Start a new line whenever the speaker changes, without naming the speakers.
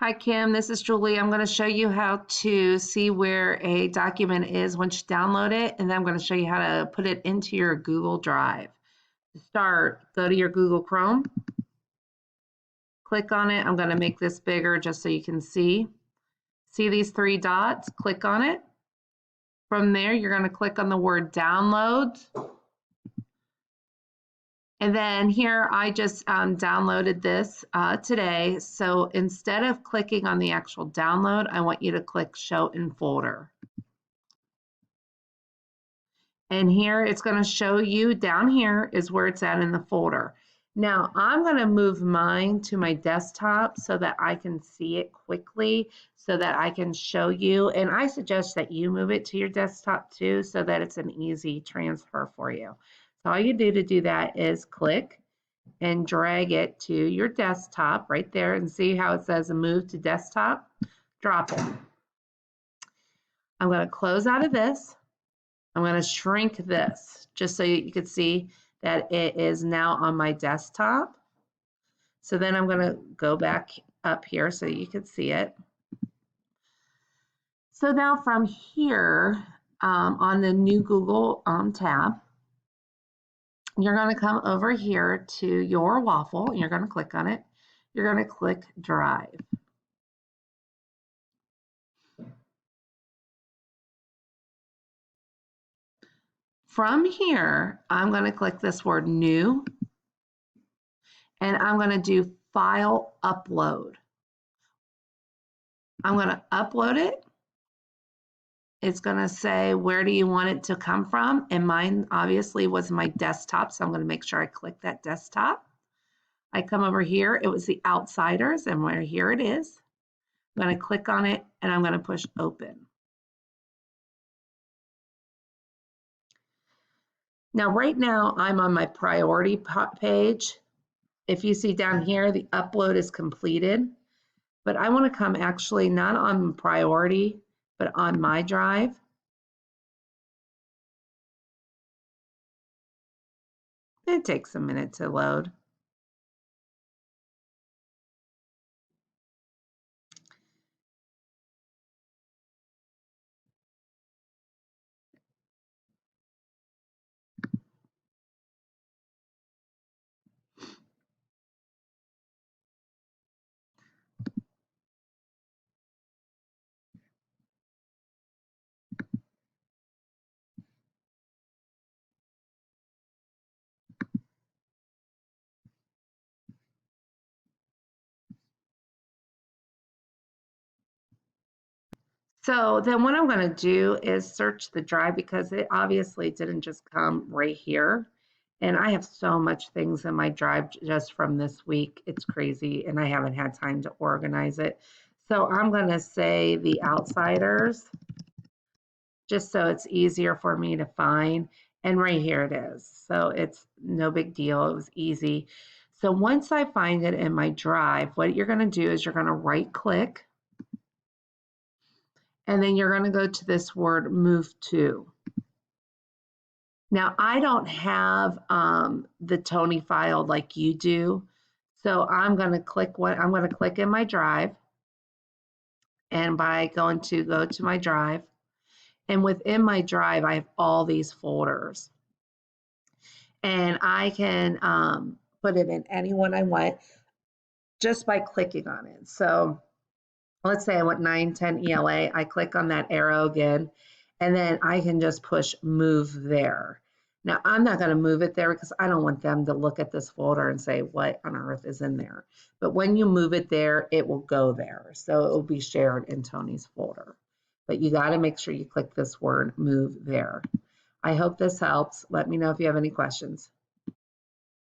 Hi, Kim. This is Julie. I'm going to show you how to see where a document is once you download it, and then I'm going to show you how to put it into your Google Drive. To start, go to your Google Chrome, click on it. I'm going to make this bigger just so you can see. See these three dots? Click on it. From there, you're going to click on the word downloads. And then here, I just downloaded this today. So instead of clicking on the actual download, I want you to click Show in Folder. And here, it's going to show you down here is where it's at in the folder. Now, I'm going to move mine to my desktop so that I can see it quickly, so that I can show you. And I suggest that you move it to your desktop too, so that it's an easy transfer for you. So all you do to do that is click and drag it to your desktop right there, and see how it says move to desktop? Drop it. I'm going to close out of this. I'm going to shrink this just so you can see that it is now on my desktop. So then I'm going to go back up here so you can see it. So now from here on the new Google tab, you're going to come over here to your waffle and you're going to click on it. You're going to click Drive. From here, I'm going to click this word New, and I'm going to do File Upload. I'm going to upload it. It's going to say, where do you want it to come from? And mine obviously was my desktop, so I'm going to make sure I click that desktop. I come over here, it was the Outsiders, and where here it is. I'm going to click on it, and I'm going to push Open. Now, right now, I'm on my priority page. If you see down here, the upload is completed, but I want to come actually not on priority, but on my drive. It takes a minute to load. So then what I'm going to do is search the drive, because it obviously didn't just come right here. And I have so much things in my drive just from this week. It's crazy, and I haven't had time to organize it. So I'm going to say the Outsiders, just so it's easier for me to find. And right here it is. So it's no big deal. It was easy. So once I find it in my drive, what you're going to do is you're going to right click, and then you're going to go to this word Move To. Now, I don't have the Tony file like you do, so I'm going to click in my drive, and by going to go to my drive, and within my drive, I have all these folders, and I can put it in any one I want just by clicking on it. So let's say I want 910 ELA. I click on that arrow again, and then I can just push Move There. Now, I'm not going to move it there because I don't want them to look at this folder and say, what on earth is in there? But when you move it there, it will go there. So it will be shared in Tony's folder. But you got to make sure you click this word Move There. I hope this helps. Let me know if you have any questions.